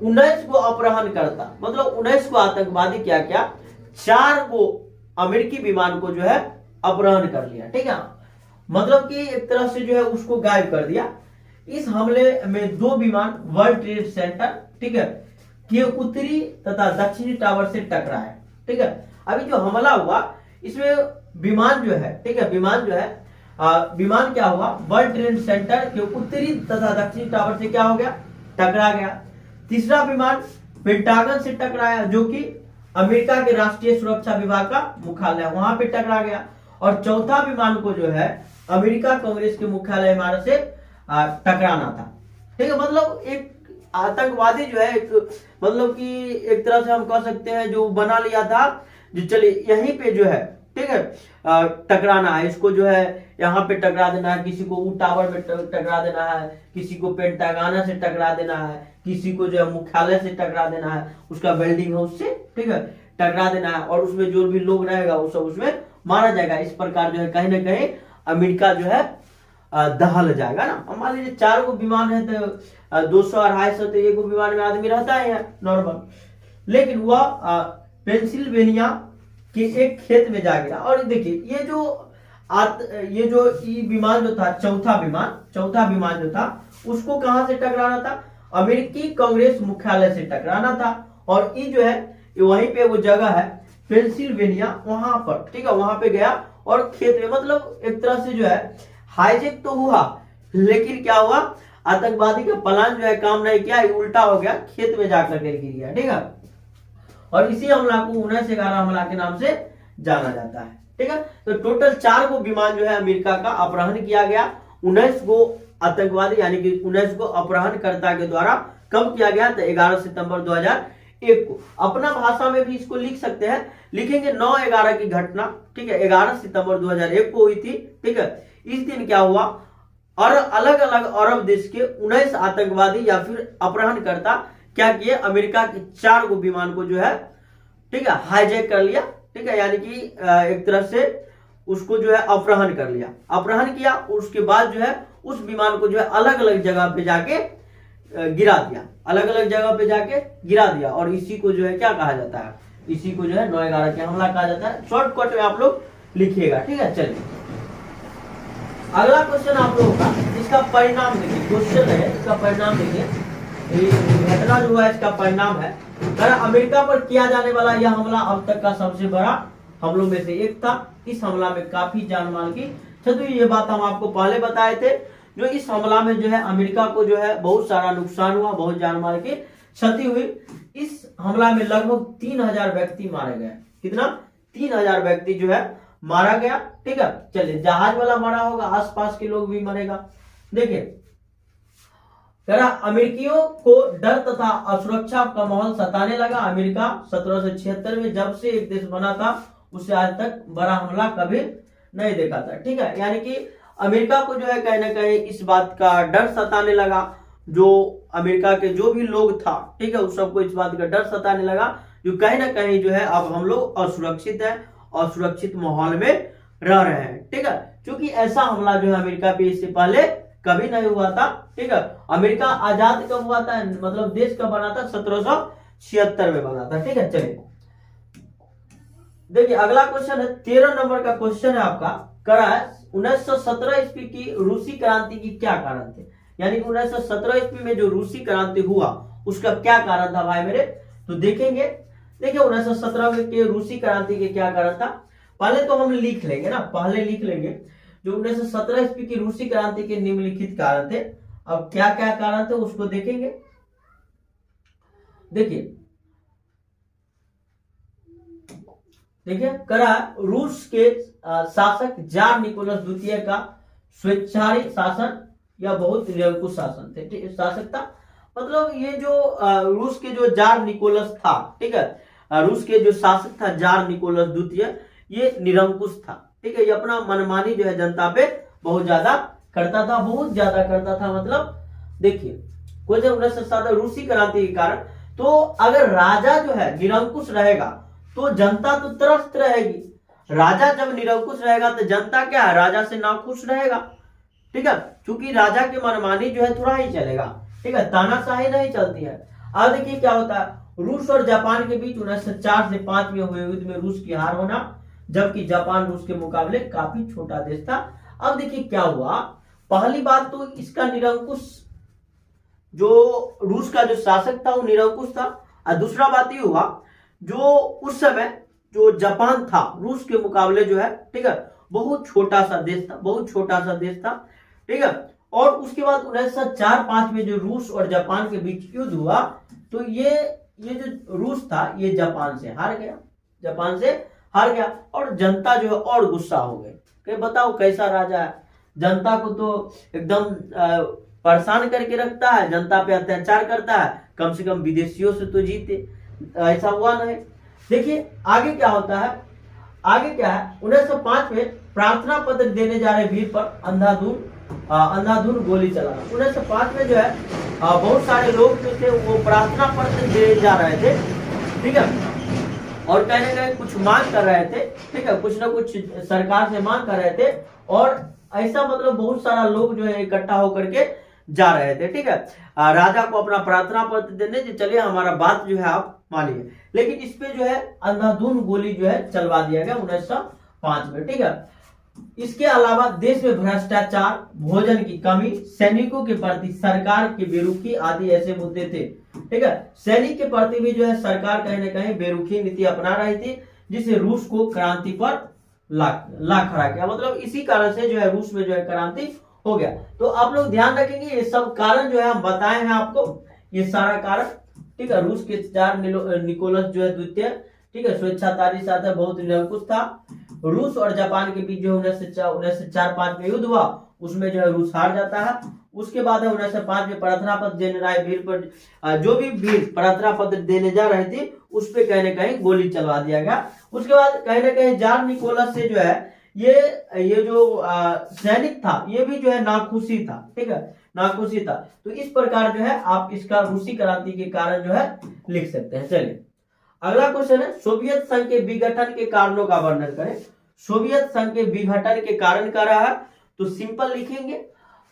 19 को अपहरण करता, मतलब 19 को आतंकवादी क्या क्या 4 को अमेरिकी विमान को जो है अपहरण कर लिया। ठीक है, मतलब कि एक तरह से जो है उसको गायब कर दिया। इस हमले में 2 विमान वर्ल्ड ट्रेड सेंटर, ठीक है, के उत्तरी तथा दक्षिणी टावर से टकराए। ठीक है, अभी जो हमला हुआ इसमें विमान जो है, ठीक है, विमान जो है विमान क्या हुआ, वर्ल्ड ट्रेड सेंटर के उत्तरी तथा दक्षिणी टावर से क्या हो गया, टकरा गया। तीसरा विमान पेंटागन से टकराया, जो कि अमेरिका के राष्ट्रीय सुरक्षा विभाग का मुख्यालय, वहां पे टकरा गया। और चौथा विमान को जो है अमेरिका कांग्रेस के मुख्यालय इमारत से टकराना था। ठीक है, मतलब एक आतंकवादी जो है मतलब कि एक तरह से हम कह सकते हैं जो बना लिया था, जो चलिए यहीं पे जो है, ठीक है, टकराना है, इसको जो है यहाँ पे टकरा देना है, किसी को टावर में टकरा देना है, किसी को पेंटागाना से टकरा देना है, किसी को जो है मुख्यालय से टकरा देना है, उसका बिल्डिंग है उससे, ठीक है, टकरा देना है, और उसमें जो भी लोग रहेगा वो सब उसमें मारा जाएगा। इस प्रकार जो है कहीं ना कहीं अमेरिका जो है दहल जाएगा ना। मान लीजिए 4 गो विमान है तो 200-250 तो एक विमान में आदमी रहता है नॉर्मल, लेकिन वह पेंसिल्वेनिया के एक खेत में जा गिरा। और देखिए ये जो विमान जो था, चौथा विमान जो था उसको कहां से टकराना था, अमेरिकी कांग्रेस मुख्यालय से टकराना था। और ये जो है वहीं पे वो जगह है पेंसिल्वेनिया, वहां पर, ठीक है, वहां पे गया और खेत में, मतलब एक तरह से जो है हाईजेक तो हुआ, लेकिन क्या हुआ, आतंकवादी का प्लान जो है काम नहीं किया, उल्टा हो गया, खेत में जाकर के गिर गया। ठीक है, और इसी हमला को 19/11 हमला के नाम से जाना जाता है। ठीक है, तो टोटल 4 गो विमान जो है अमेरिका का अपहरण किया गया, 19 गो आतंकवादी यानी कि 19 गो अपहरणकर्ता के द्वारा कब किया गया, तो 11 सितंबर 2001 को। अपना भाषा में भी इसको लिख सकते हैं, लिखेंगे 9/11 की घटना, ठीक है, 11 सितंबर 2001 को हुई थी। ठीक है, इस दिन क्या हुआ, और अलग अलग अरब देश के 19 आतंकवादी या फिर अपहरणकर्ता क्या किए, अमेरिका के 4 गो विमान को जो है, ठीक है, हाईजैक कर लिया। ठीक है, यानी कि एक तरह से उसको जो है अपहरण कर लिया, अपहरण किया, उसके बाद जो है उस विमान को जो है अलग अलग जगह पे जाके गिरा दिया, अलग अलग जगह पे जाके गिरा दिया। और इसी को जो है क्या कहा जाता है, इसी को जो है 9/11 के हमला कहा जाता है। शॉर्टकट में आप लोग लिखिएगा। ठीक है, चलिए अगला क्वेश्चन आप लोगों का, इसका परिणाम देखिए, क्वेश्चन है इसका परिणाम देखिए, घटना जो है इसका परिणाम है, अमेरिका पर किया जाने वाला यह हमला अब तक का सबसे बड़ा हमलों में से एक था। इस हमला में काफी जान माल की क्षति हुई, ये बात हम आपको पहले बताए थे। जो इस हमला में जो है अमेरिका को जो है बहुत सारा नुकसान हुआ, बहुत जान माल की क्षति हुई। इस हमला में लगभग 3000 व्यक्ति मारे गए। कितना? 3000 व्यक्ति जो है मारा गया। ठीक है, चलिए जहाज वाला मरा होगा, आसपास के लोग भी मरेगा। देखिए अमेरिकियों को डर तथा असुरक्षा का माहौल सताने लगा। अमेरिका 1776 में जब से एक देश बना था उससे आज तक बड़ा हमला कभी नहीं देखा था। ठीक है, यानी कि अमेरिका को जो है कहीं ना कहीं इस बात का डर सताने लगा, जो अमेरिका के जो भी लोग था, ठीक है, उस सबको इस बात का डर सताने लगा, जो कहीं ना कहीं जो है अब हम लोग असुरक्षित है, असुरक्षित माहौल में रह रहे हैं, ठीक है। क्योंकि ऐसा हमला जो है अमेरिका पे इससे पहले कभी नहीं हुआ था, ठीक है। अमेरिका आजाद कब हुआ था, मतलब देश कब बना था, 1776 में बना था, ठीक है। चलिए देखिए अगला क्वेश्चन है, 13 नंबर का क्वेश्चन है आपका, करा है 1917 ईस्वी की रूसी क्रांति की क्या कारण थे, यानी 1917 ईस्वी में जो रूसी क्रांति हुआ उसका क्या कारण था भाई मेरे, तो देखेंगे। देखिए 1917 के रूसी क्रांति के क्या कारण था, पहले तो हम लिख लेंगे ना, पहले लिख लेंगे जो 1917 ईस्वी की रूसी क्रांति के निम्नलिखित कारण थे। अब क्या क्या कारण थे उसको देखेंगे। देखिए करा रूस के शासक जार निकोलस द्वितीय का स्वेच्छारी शासन या बहुत निरंकुश शासन थे, शासक था, मतलब ये जो रूस के जो जार निकोलस था, ठीक है, रूस के जो शासक था जार निकोलस द्वितीय, ये निरंकुश था, ठीक है। ये अपना मनमानी जो है जनता पे बहुत ज्यादा करता था, बहुत ज्यादा करता था, मतलब देखिए कोई जब 1917 रूसी क्रांति के कारण, तो अगर राजा जो है निरंकुश रहेगा तो जनता तो त्रस्त रहेगी, राजा जब निरंकुश रहेगा तो जनता क्या है, राजा से नाखुश रहेगा, ठीक है, क्योंकि राजा की मनमानी जो है थोड़ा ही चलेगा, ठीक है, तानाशाही नहीं चलती है। अब देखिए क्या होता है, रूस और जापान के बीच 1904 से 5 में हुए युद्ध में रूस की हार होना, जबकि जापान रूस के मुकाबले काफी छोटा देश था। अब देखिए क्या हुआ, पहली बात तो इसका निरंकुश, जो रूस का जो शासक था वो निरंकुश था, और दूसरा बात ये हुआ जो उस समय जो जापान था रूस के मुकाबले जो है, ठीक है, बहुत छोटा सा देश था, बहुत छोटा सा देश था, ठीक है। और उसके बाद 1904-05 में जो रूस और जापान के बीच युद्ध हुआ, तो ये जो रूस था ये जापान से हार गया, जापान से हार गया, और जनता जो है और गुस्सा हो गई कि बताओ कैसा राजा है, जनता को तो एकदम परेशान करके रखता है, जनता पे अत्याचार करता है, कम से कम विदेशियों से तो जीते, ऐसा हुआ नहीं। देखिए आगे क्या होता है, आगे क्या है, 1905 में प्रार्थना पत्र देने जा रहे वीर पर अंधाधुन गोली चलाना। 1905 में जो है बहुत सारे लोग जो थे वो प्रार्थना पत्र देने जा रहे थे, ठीक है, और कहीं ना कहीं कुछ मांग कर रहे थे, ठीक है, कुछ ना कुछ सरकार से मांग कर रहे थे, और ऐसा मतलब बहुत सारा लोग जो है इकट्ठा होकर के जा रहे थे, ठीक है, राजा को अपना प्रार्थना पत्र देने, चलिए हमारा बात जो है आप मानिए, लेकिन इस पे जो है अंधाधुन गोली जो है चलवा दिया गया 1905 में, ठीक है। इसके अलावा देश में भ्रष्टाचार, भोजन की कमी, सैनिकों के प्रति सरकार की बेरुखी आदि ऐसे मुद्दे थे, ठीक है। सैनिक के प्रति भी जो है सरकार कहीं ना कहीं बेरुखी नीति अपना रही थी, जिससे रूस को क्रांति पर ला खड़ा किया, मतलब इसी कारण से जो है रूस में जो है क्रांति हो गया। तो आप लोग ध्यान रखेंगे ये सब कारण जो है हम बताए हैं आपको, ये सारा कारण, ठीक है। रूस के जार निकोलस जो है द्वितीय, ठीक है, स्वेच्छाचारी शासक बहुत निरंकुश था। रूस और जापान के बीच जो 1904-05 में युद्ध हुआ उसमें जो है रूस हार जाता है। उसके बाद 1905 में प्रार्थना पत्र देने रहे वीर पर, जो भी वीर प्रार्थना पत्र देने जा रहे थे उस पे कहीं ना कहीं गोली चलवा दिया गया। उसके बाद कहीं ना कहीं जार निकोलस से जो है ये जो सैनिक था ये भी जो है नाखुशी था, ठीक है, नाखुशी था। तो इस प्रकार जो है आप इसका रूसी क्रांति के कारण जो है लिख सकते हैं। चलिए अगला क्वेश्चन है, सोवियत संघ के विघटन के कारणों का वर्णन करें। सोवियत संघ के विघटन के कारण क्या रहा, तो सिंपल लिखेंगे।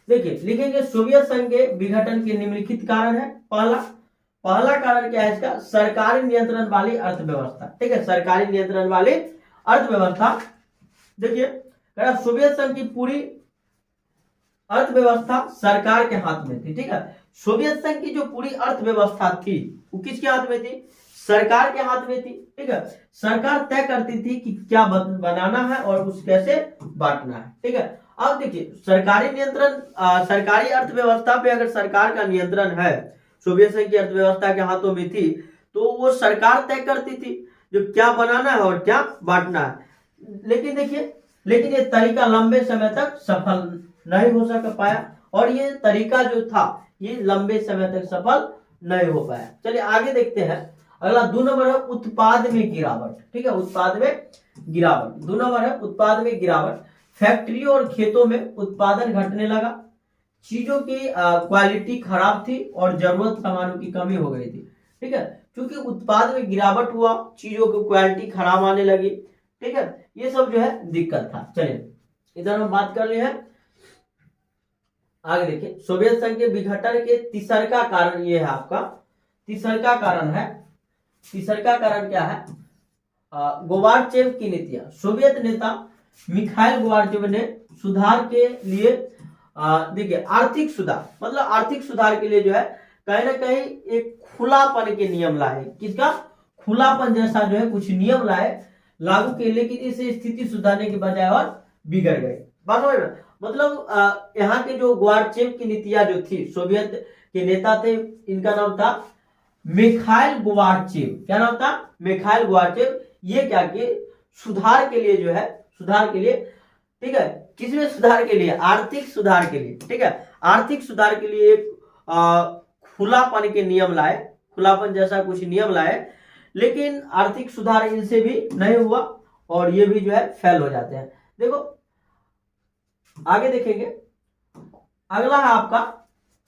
देखिए लिखेंगे सोवियत संघ के विघटन के निम्नलिखित कारण है। पहला कारण क्या है इसका, सरकारी नियंत्रण वाली अर्थव्यवस्था, ठीक है, सरकारी नियंत्रण वाली अर्थव्यवस्था। देखिए सोवियत संघ की पूरी अर्थव्यवस्था सरकार के हाथ में थी, ठीक है। सोवियत संघ की जो पूरी अर्थव्यवस्था थी वो किसके हाथ में थी, सरकार के हाथ में थी, ठीक है। सरकार तय करती थी कि क्या बनाना है और उस कैसे बांटना है, ठीक है। अब देखिए सरकारी नियंत्रण, सरकारी अर्थव्यवस्था पे अगर सरकार का नियंत्रण है, सोवियत संघ की अर्थव्यवस्था के हाथों में थी, तो वो सरकार तय करती थी जो क्या बनाना है और क्या बांटना है। लेकिन देखिए ये तरीका लंबे समय तक सफल नहीं हो सक पाया, और ये तरीका जो था ये लंबे समय तक सफल नहीं हो पाया। चलिए आगे देखते हैं। अगला 2 नंबर है उत्पाद में गिरावट, ठीक है, उत्पाद में गिरावट। 2 नंबर है उत्पाद में गिरावट। फैक्ट्रियों और खेतों में उत्पादन घटने लगा, चीजों की क्वालिटी खराब थी और जरूरत सामानों की कमी हो गई थी। ठीक है, क्योंकि उत्पाद में गिरावट हुआ, चीजों की क्वालिटी खराब आने लगी। ठीक है, ये सब जो है दिक्कत था। चलिए इधर हम बात कर रहे हैं, आगे देखिए। सोवियत संघ के विघटन के तीसरा कारण ये है आपका, तीसरा कारण है, तीसरा कारण क्या है? गोबार्चेव की नीतियां। सोवियत नेता मिखाइल गोबार्चेव ने सुधार के लिए देखिए आर्थिक सुधार, मतलब आर्थिक सुधार के लिए जो है कहीं ना कहीं एक खुलापन के नियम लाए। किसका? खुलापन जैसा जो है कुछ नियम लाए, लागू किए, लेकिन इसे स्थिति सुधारने के बजाय और बिगड़ गए। बात समझ में? मतलब यहाँ के जो गोबार्चेव की नीतियां जो थी, सोवियत के नेता थे, इनका नाम था मिखाइल गोबार्चेव। क्या नाम था? मिखाइल गोबार्चेव। ये क्या किए? सुधार के लिए जो है, सुधार के लिए, ठीक है, किसमें सुधार के लिए? आर्थिक सुधार के लिए। ठीक है, आर्थिक सुधार के लिए एक खुलापन के नियम लाए, खुलापन जैसा कुछ नियम लाए, लेकिन आर्थिक सुधार इनसे भी नहीं हुआ और ये भी जो है फेल हो जाते हैं। देखो आगे देखेंगे, अगला है आपका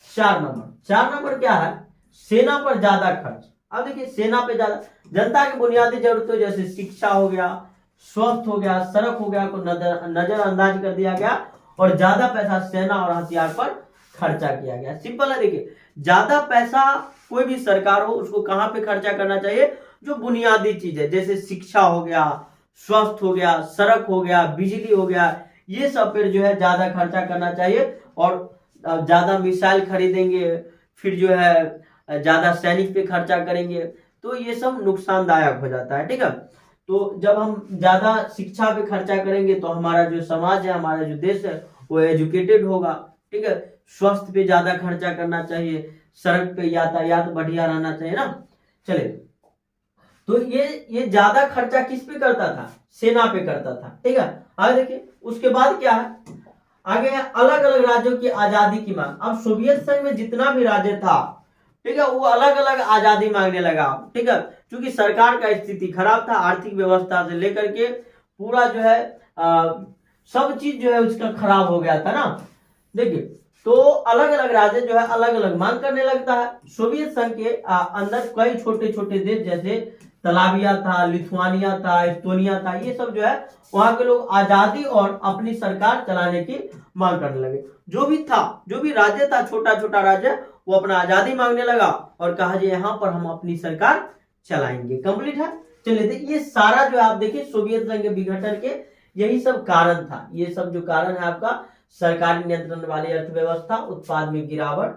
4 नंबर। 4 नंबर क्या है? सेना पर ज्यादा खर्च। अब देखिए, सेना पे ज्यादा, जनता की बुनियादी जरूरतों जैसे शिक्षा हो गया, स्वास्थ्य हो गया, सड़क हो गया को नजरअंदाज कर दिया गया और ज्यादा पैसा सेना और हथियार पर खर्चा किया गया। सिंपल है। देखिए, ज्यादा पैसा कोई भी सरकार हो उसको कहां पे खर्चा करना चाहिए? जो बुनियादी चीज है, जैसे शिक्षा हो गया, स्वास्थ्य हो गया, सड़क हो गया, बिजली हो गया, ये सब पर जो है ज्यादा खर्चा करना चाहिए। और ज्यादा मिसाइल खरीदेंगे, फिर जो है ज्यादा सैनिक पे खर्चा करेंगे, तो ये सब नुकसानदायक हो जाता है। ठीक है, तो जब हम ज्यादा शिक्षा पे खर्चा करेंगे तो हमारा जो समाज है, हमारा जो देश है, वो एजुकेटेड होगा। ठीक है, स्वास्थ्य पे ज्यादा खर्चा करना चाहिए, सड़क पे यातायात बढ़िया रहना चाहिए ना। चले, तो ये ज्यादा खर्चा किस पे करता था? सेना पे करता था। ठीक है, आगे देखिए, उसके बाद क्या है? आगे है अलग अलग राज्यों की आजादी की मांग। अब सोवियत संघ में जितना भी राज्य था, ठीक है, वो अलग अलग आजादी मांगने लगा। ठीक है, क्योंकि सरकार का स्थिति खराब था, आर्थिक व्यवस्था से लेकर के पूरा जो है सब चीज जो है उसका खराब हो गया था ना। देखिए, तो अलग अलग राज्य जो है अलग अलग मांग करने लगता है। सोवियत संघ के अंदर कई छोटे छोटे देश जैसे तलाबिया था, लिथुआनिया था, एस्टोनिया था, ये सब जो है वहां के लोग आजादी और अपनी सरकार चलाने की मांग करने लगे। जो भी था, जो भी राज्य था, छोटा छोटा राज्य, वो अपना आजादी मांगने लगा और कहा जी यहाँ पर हम अपनी सरकार चलाएंगे। कंप्लीट है। चलिए, ये सारा जो आप देखिए सोवियत संघ के विघटन के यही सब कारण था। ये सब जो कारण है आपका, सरकारी नियंत्रण वाली अर्थव्यवस्था, उत्पाद में गिरावट,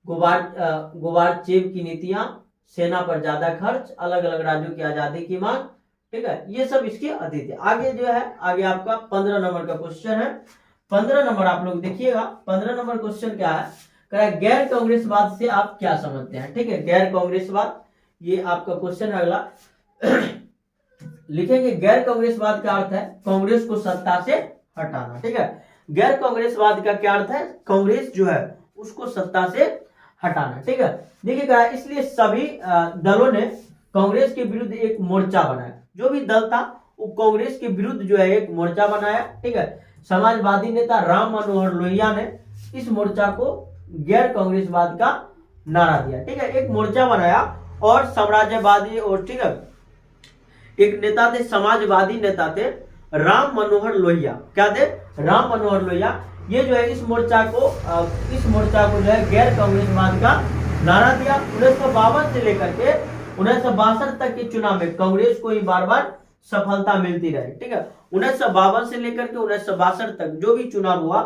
गोबार्चेव की नीतियां, सेना पर ज्यादा खर्च, अलग अलग राज्यों की आजादी की मांग। ठीक है, ये सब इसके अधीन थे। आगे जो है, आगे आपका 15 नंबर का क्वेश्चन है। 15 नंबर आप लोग देखिएगा। 15 नंबर क्वेश्चन क्या है? गैर कांग्रेसवाद से आप क्या समझते हैं? ठीक है, गैर कांग्रेसवाद, ये आपका क्वेश्चन है अगला। लिखेंगे, गैर कांग्रेसवाद का अर्थ है कांग्रेस को सत्ता से हटाना। ठीक है, गैर कांग्रेसवाद का क्या अर्थ है? कांग्रेस जो है उसको सत्ता से हटाना। ठीक है, देखिएगा, इसलिए सभी दलों ने कांग्रेस के विरुद्ध एक मोर्चा बनाया। जो भी दल था वो कांग्रेस के विरुद्ध जो है एक मोर्चा बनाया। ठीक है, समाजवादी नेता राम मनोहर लोहिया ने इस मोर्चा को गैर कांग्रेसवाद का नारा दिया। ठीक है, एक मोर्चा बनाया और साम्राज्यवादी, और ठीक है, एक नेता थे, समाजवादी नेता थे राम मनोहर लोहिया। क्या थे? राम मनोहर लोहिया। ये जो है इस मोर्चा को जो है गैर कांग्रेसवाद का नारा दिया। 1952 से लेकर के 1962 तक के चुनाव में कांग्रेस को ही बार बार सफलता मिलती रही। ठीक है, 1952 से लेकर के 1962 तक जो भी चुनाव हुआ,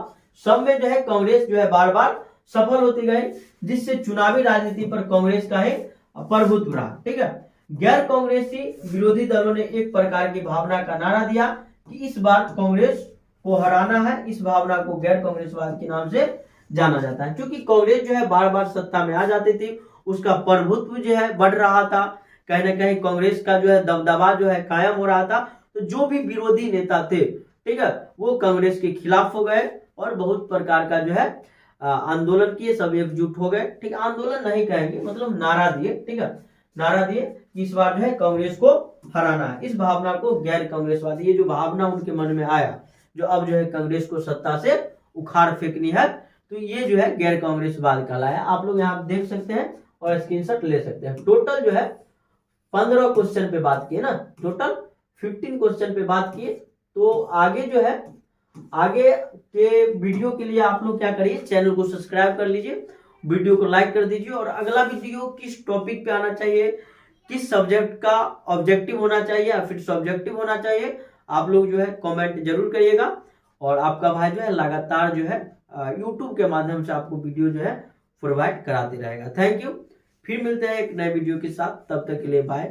सब में जो है कांग्रेस जो है बार बार सफल होती गई, जिससे चुनावी राजनीति पर कांग्रेस का ही प्रभुत्व रहा। ठीक है, गैर कांग्रेसी विरोधी दलों ने एक प्रकार की भावना का नारा दिया कि इस बार कांग्रेस को हराना है। इस भावना को गैर कांग्रेसवाद के नाम से जाना जाता है, क्योंकि कांग्रेस जो है बार बार सत्ता में आ जाती थी, उसका प्रभुत्व जो है बढ़ रहा था, कहीं ना कहीं कांग्रेस का जो है दबदबा जो है कायम हो रहा था। तो जो भी विरोधी नेता थे, ठीक है, वो कांग्रेस के खिलाफ हो गए और बहुत प्रकार का जो है आंदोलन किए, सब एकजुट हो गए। ठीक है, आंदोलन नहीं कहेंगे, मतलब नारा दिए। ठीक है, नारा दिए कि इस बार जो है कांग्रेस को हराना है। इस भावना को गैर कांग्रेसवादी, ये जो भावना उनके मन में आया, जो अब जो है कांग्रेस को सत्ता से उखाड़ फेंकनी है। तो ये जो है गैर कांग्रेसवाद कहलाया। आप लोग यहाँ देख सकते हैं और स्क्रीनशॉट ले सकते हैं। टोटल जो है 15 क्वेश्चन पे बात किए ना, टोटल 15 क्वेश्चन पे बात किए। तो आगे जो है आगे के वीडियो के लिए आप लोग क्या करिए, चैनल को सब्सक्राइब कर लीजिए, वीडियो को लाइक कर दीजिए। और अगला वीडियो किस टॉपिक पे आना चाहिए, किस सब्जेक्ट का ऑब्जेक्टिव होना चाहिए या फिर सब्जेक्टिव होना चाहिए, आप लोग जो है कमेंट जरूर करिएगा। और आपका भाई जो है लगातार जो है यूट्यूब के माध्यम से आपको वीडियो जो है प्रोवाइड कराते रहेगा। Thank you. फिर मिलते हैं एक नए वीडियो के साथ, तब तक के लिए बाय।